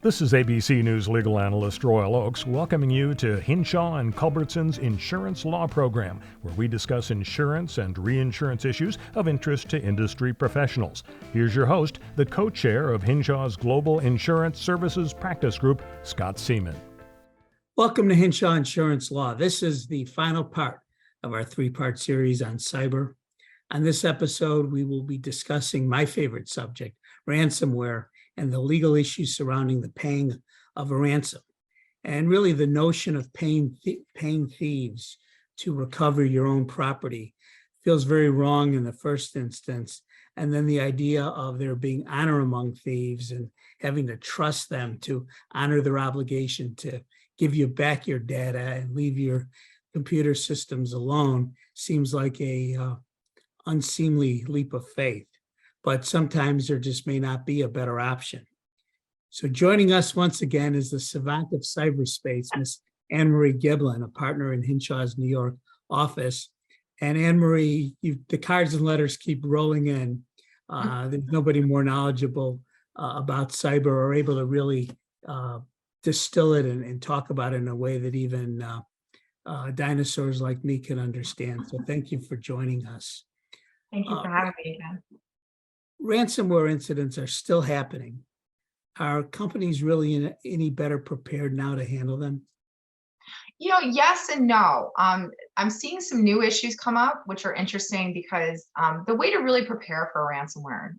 This is ABC News legal analyst Royal Oakes welcoming you to Hinshaw and Culbertson's Insurance Law Program, where we discuss insurance and reinsurance issues of interest to industry professionals. Here's your host, the co-chair of Hinshaw's Global Insurance Services Practice Group, Scott Seaman. Welcome to Hinshaw Insurance Law. This is the final part of our three-part series on cyber. On this episode, we will be discussing my favorite subject, ransomware, and the legal issues surrounding the paying of a ransom. And really the notion of paying thieves to recover your own property feels very wrong in the first instance. And then the idea of there being honor among thieves and having to trust them to honor their obligation to give you back your data and leave your computer systems alone seems like a unseemly leap of faith. But sometimes there just may not be a better option. So joining us once again is the savant of cyberspace, Ms. Anne-Marie Giblin, a partner in Hinshaw's New York office. And Anne-Marie, the cards and letters keep rolling in. There's nobody more knowledgeable about cyber or able to really distill it and talk about it in a way that even dinosaurs like me can understand. So thank you for joining us. Thank you for having me again. Ransomware incidents are still happening. Are companies really any better prepared now to handle them? Yes and no. I'm seeing some new issues come up, which are interesting because the way to really prepare for ransomware,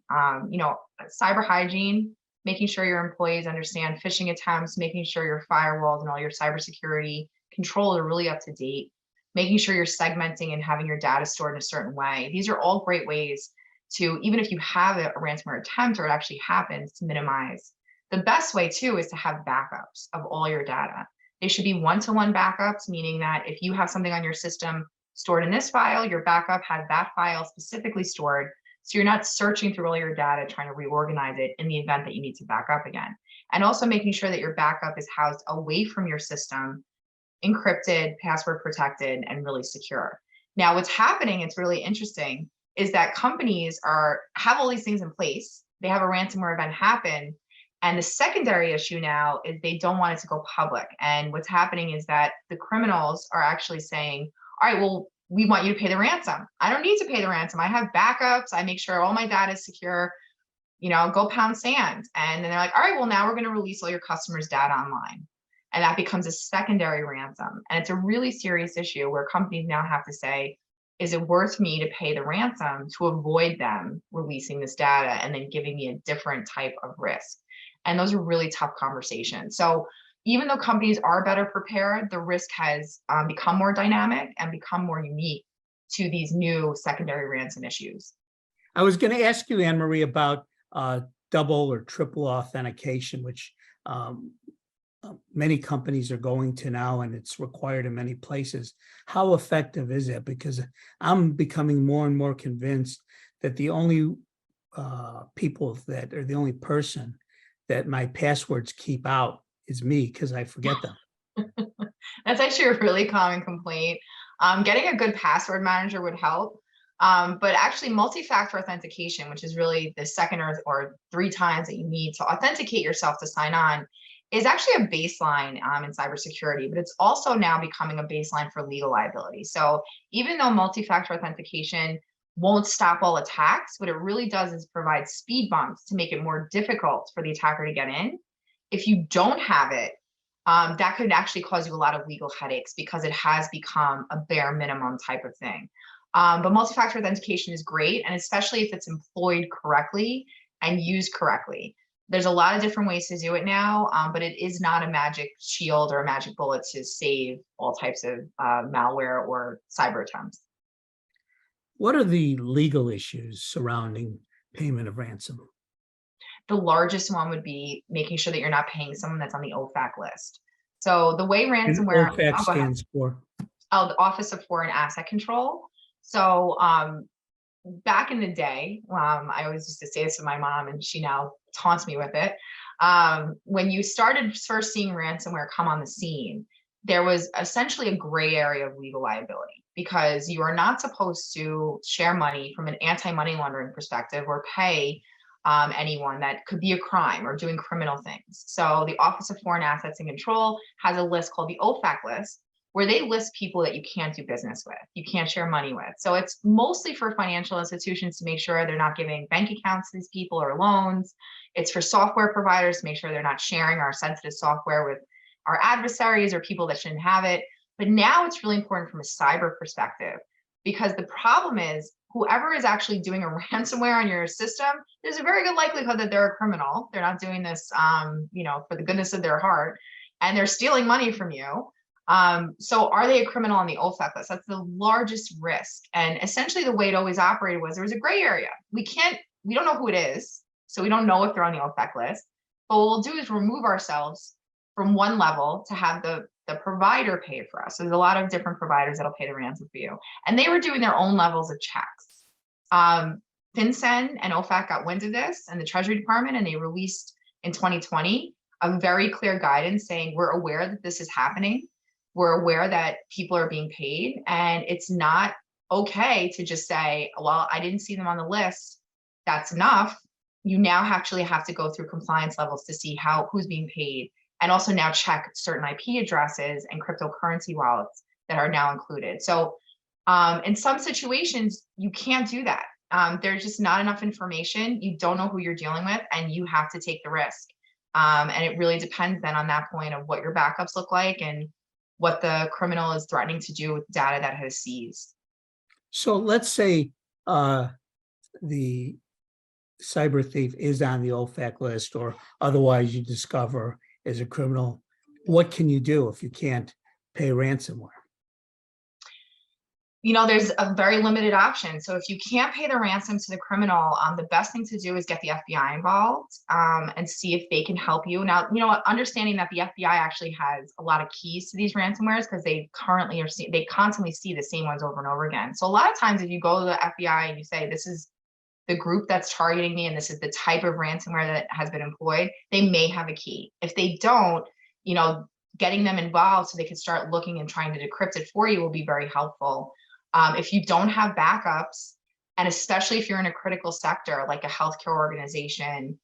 cyber hygiene, making sure your employees understand phishing attempts, making sure your firewalls and all your cybersecurity controls are really up to date, making sure you're segmenting and having your data stored in a certain way. These are all great ways to, even if you have a ransomware attempt or it actually happens, to minimize. The best way too is to have backups of all your data. They should be one-to-one backups, meaning that if you have something on your system stored in this file, your backup has that file specifically stored. So you're not searching through all your data, trying to reorganize it in the event that you need to back up again. And also making sure that your backup is housed away from your system, encrypted, password protected, and really secure. Now, what's happening, it's really interesting, is that companies have all these things in place. They have a ransomware event happen. And the secondary issue now is they don't want it to go public. And what's happening is that the criminals are actually saying, all right, well, we want you to pay the ransom. I don't need to pay the ransom. I have backups. I make sure all my data is secure. Go pound sand. And then they're like, all right, well, now we're going to release all your customers' data online. And that becomes a secondary ransom. And it's a really serious issue where companies now have to say, is it worth me to pay the ransom to avoid them releasing this data and then giving me a different type of risk? And those are really tough conversations. So even though companies are better prepared, the risk has become more dynamic and become more unique to these new secondary ransom issues. I was going to ask you, Anne-Marie, about double or triple authentication, which many companies are going to now, and it's required in many places. How effective is it? Because I'm becoming more and more convinced that the only person that my passwords keep out is me, because I forget them. That's actually a really common complaint. Getting a good password manager would help. But actually multi-factor authentication, which is really the second or three times that you need to authenticate yourself to sign on, is actually a baseline in cybersecurity, but it's also now becoming a baseline for legal liability. So even though multi-factor authentication won't stop all attacks, what it really does is provide speed bumps to make it more difficult for the attacker to get in. If you don't have it, that could actually cause you a lot of legal headaches because it has become a bare minimum type of thing. But multi-factor authentication is great, and especially if it's employed correctly and used correctly. There's a lot of different ways to do it now, but it is not a magic shield or a magic bullet to save all types of malware or cyber attempts. What are the legal issues surrounding payment of ransom? The largest one would be making sure that you're not paying someone that's on the OFAC list. So the way ransomware— OFAC stands for? The Office of Foreign Asset Control. So back in the day, I always used to say this to my mom, and she now taunts me with it. When you started first seeing ransomware come on the scene, there was essentially a gray area of legal liability because you are not supposed to share money from an anti-money laundering perspective or pay anyone that could be a crime or doing criminal things. So the Office of Foreign Assets and Control has a list called the OFAC list, where they list people that you can't do business with, you can't share money with. So it's mostly for financial institutions to make sure they're not giving bank accounts to these people or loans. It's for software providers to make sure they're not sharing our sensitive software with our adversaries or people that shouldn't have it. But now it's really important from a cyber perspective, because the problem is whoever is actually doing a ransomware on your system, there's a very good likelihood that they're a criminal. They're not doing this, for the goodness of their heart, and they're stealing money from you. So are they a criminal on the OFAC list? That's the largest risk. And essentially the way it always operated was there was a gray area. We don't know who it is. So we don't know if they're on the OFAC list, but what we'll do is remove ourselves from one level to have the provider pay it for us. So there's a lot of different providers that'll pay the ransom for you. And they were doing their own levels of checks. FinCEN and OFAC got wind of this, and the Treasury Department, and they released in 2020 a very clear guidance saying, we're aware that this is happening. We're aware that people are being paid, and it's not okay to just say, well, I didn't see them on the list. That's enough. You now actually have to go through compliance levels to see who's being paid, and also now check certain IP addresses and cryptocurrency wallets that are now included. So in some situations, you can't do that. There's just not enough information. You don't know who you're dealing with, and you have to take the risk. And it really depends then on that point of what your backups look like and what the criminal is threatening to do with data that has seized. So let's say the cyber thief is on the OFAC list, or otherwise you discover is a criminal. What can you do if you can't pay ransomware? There's a very limited option. So if you can't pay the ransom to the criminal, the best thing to do is get the FBI involved and see if they can help you. Now, understanding that the FBI actually has a lot of keys to these ransomwares, because they constantly see the same ones over and over again. So a lot of times if you go to the FBI and you say, this is the group that's targeting me and this is the type of ransomware that has been employed, they may have a key. If they don't, getting them involved so they can start looking and trying to decrypt it for you will be very helpful. If you don't have backups, and especially if you're in a critical sector like a healthcare organization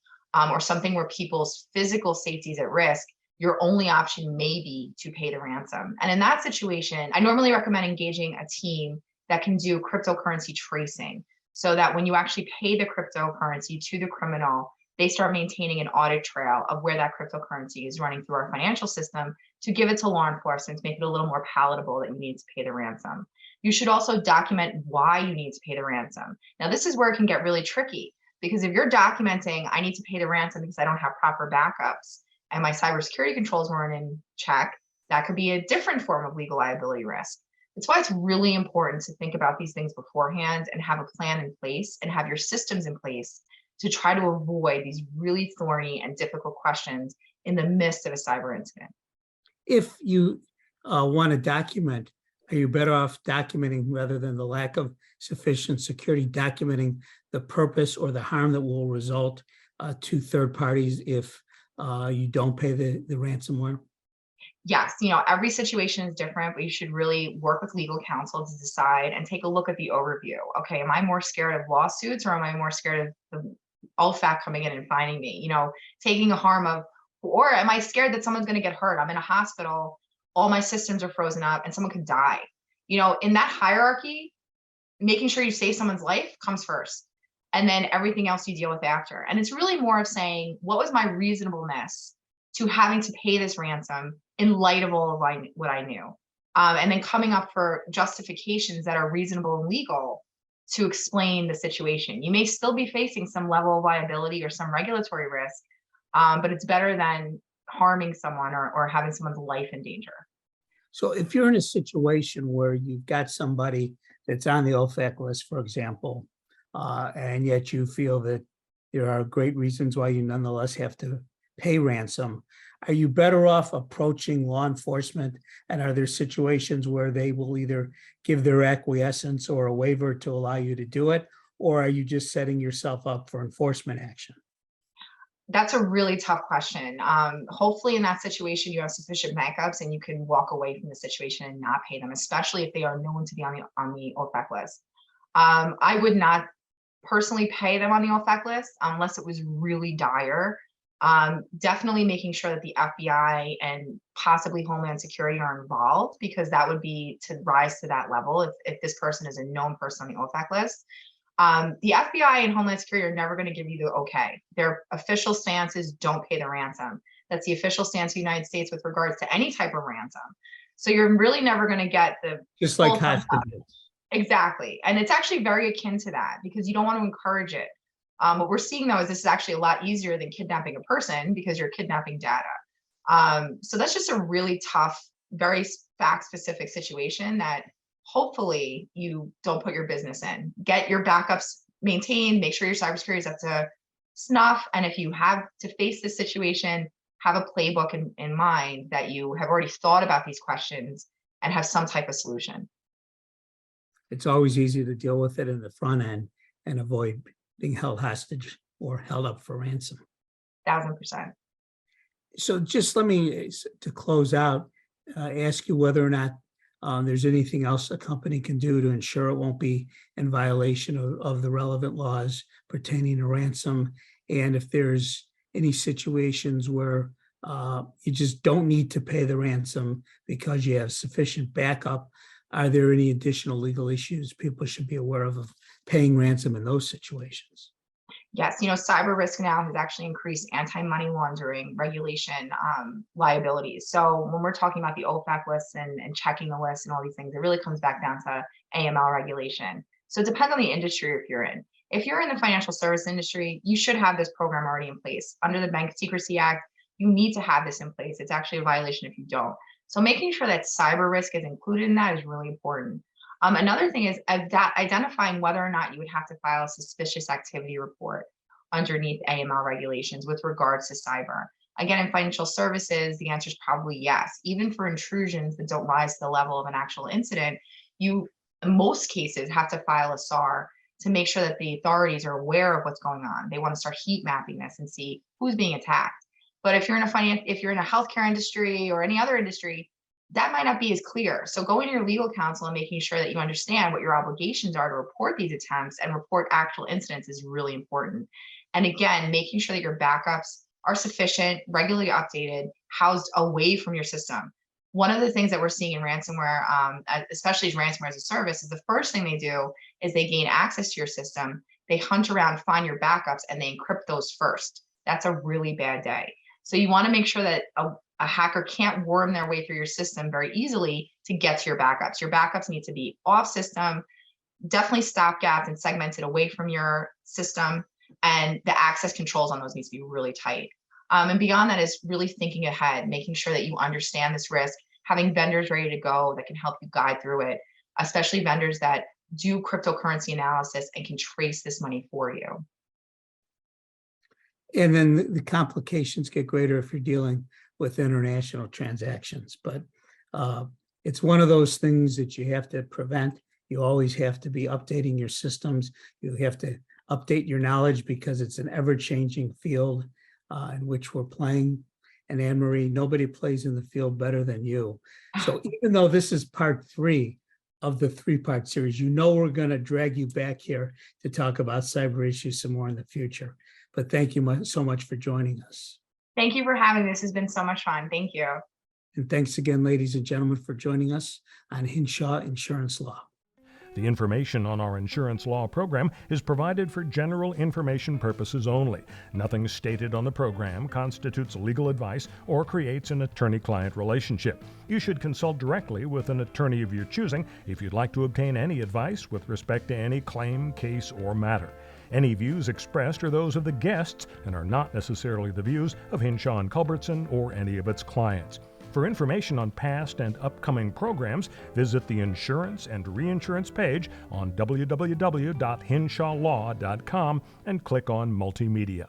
or something where people's physical safety is at risk, your only option may be to pay the ransom. And in that situation, I normally recommend engaging a team that can do cryptocurrency tracing, so that when you actually pay the cryptocurrency to the criminal, they start maintaining an audit trail of where that cryptocurrency is running through our financial system to give it to law enforcement to make it a little more palatable that you need to pay the ransom. You should also document why you need to pay the ransom. Now, this is where it can get really tricky, because if you're documenting, I need to pay the ransom because I don't have proper backups and my cybersecurity controls weren't in check, that could be a different form of legal liability risk. That's why it's really important to think about these things beforehand and have a plan in place and have your systems in place to try to avoid these really thorny and difficult questions in the midst of a cyber incident. If you want to document, are you better off documenting, rather than the lack of sufficient security, documenting the purpose or the harm that will result to third parties if you don't pay the ransomware? Yes, every situation is different, but you should really work with legal counsel to decide and take a look at the overview. Okay, am I more scared of lawsuits, or am I more scared of the OFAC coming in and finding me? Taking a harm of, or am I scared that someone's going to get hurt? I'm in a hospital, all my systems are frozen up, and someone could die. In that hierarchy, making sure you save someone's life comes first, and then everything else you deal with after. And it's really more of saying, what was my reasonableness to having to pay this ransom in light of all of what I knew? And then coming up for justifications that are reasonable and legal to explain the situation. You may still be facing some level of liability or some regulatory risk, but it's better than harming someone or having someone's life in danger. So if you're in a situation where you've got somebody that's on the OFAC list, for example, and yet you feel that there are great reasons why you nonetheless have to pay ransom, are you better off approaching law enforcement? And are there situations where they will either give their acquiescence or a waiver to allow you to do it? Or are you just setting yourself up for enforcement action? That's a really tough question. Hopefully in that situation, you have sufficient backups and you can walk away from the situation and not pay them, especially if they are known to be on the OFAC list. I would not personally pay them on the OFAC list unless it was really dire. Definitely making sure that the FBI and possibly Homeland Security are involved, because that would be to rise to that level if this person is a known person on the OFAC list. The FBI and Homeland Security are never going to give you the okay. Their official stance is don't pay the ransom. That's the official stance of the United States with regards to any type of ransom. So you're really never going to get the Just like hostages. Exactly. And it's actually very akin to that because you don't want to encourage it. What we're seeing though is this is actually a lot easier than kidnapping a person because you're kidnapping data. So that's just a really tough, very fact-specific situation that hopefully you don't put your business in. Get your backups maintained, make sure your cybersecurity is up to snuff. And if you have to face this situation, have a playbook in mind that you have already thought about these questions and have some type of solution. It's always easy to deal with it in the front end and avoid being held hostage or held up for ransom. 1000%. So just let me, to close out, ask you whether or not there's anything else a company can do to ensure it won't be in violation of the relevant laws pertaining to ransom, and if there's any situations where you just don't need to pay the ransom because you have sufficient backup. Are there any additional legal issues people should be aware of paying ransom in those situations? Yes, cyber risk now has actually increased anti-money laundering regulation liabilities. So when we're talking about the OFAC list and checking the list and all these things, it really comes back down to AML regulation. So it depends on the industry if you're in. If you're in the financial service industry, you should have this program already in place. Under the Bank Secrecy Act, you need to have this in place. It's actually a violation if you don't. So making sure that cyber risk is included in that is really important. Another thing is identifying whether or not you would have to file a suspicious activity report underneath AML regulations with regards to cyber. Again, in financial services, the answer is probably yes. Even for intrusions that don't rise to the level of an actual incident, you, in most cases, have to file a SAR to make sure that the authorities are aware of what's going on. They want to start heat mapping this and see who's being attacked. But if you're in a healthcare industry or any other industry, that might not be as clear. So going to your legal counsel and making sure that you understand what your obligations are to report these attempts and report actual incidents is really important. And again, making sure that your backups are sufficient, regularly updated, housed away from your system. One of the things that we're seeing in ransomware, especially as ransomware as a service, is the first thing they do is they gain access to your system. They hunt around, find your backups, and they encrypt those first. That's a really bad day. So you want to make sure that a hacker can't worm their way through your system very easily to get to your backups. Your backups need to be off system, definitely stopgapped and segmented away from your system. And the access controls on those needs to be really tight. And beyond that is really thinking ahead, making sure that you understand this risk, having vendors ready to go that can help you guide through it, especially vendors that do cryptocurrency analysis and can trace this money for you. And then the complications get greater if you're dealing with international transactions. But it's one of those things that you have to prevent. You always have to be updating your systems. You have to update your knowledge because it's an ever-changing field in which we're playing. And Anne-Marie, nobody plays in the field better than you. So even though this is part 3 of the 3-part series, we're going to drag you back here to talk about cyber issues some more in the future. But thank you so much for joining us. Thank you for having me. This has been so much fun. Thank you. And thanks again, ladies and gentlemen, for joining us on Hinshaw Insurance Law. The information on our insurance law program is provided for general information purposes only. Nothing stated on the program constitutes legal advice or creates an attorney-client relationship. You should consult directly with an attorney of your choosing if you'd like to obtain any advice with respect to any claim, case, or matter. Any views expressed are those of the guests and are not necessarily the views of Hinshaw Culbertson or any of its clients. For information on past and upcoming programs, visit the Insurance and Reinsurance page on www.hinshawlaw.com and click on Multimedia.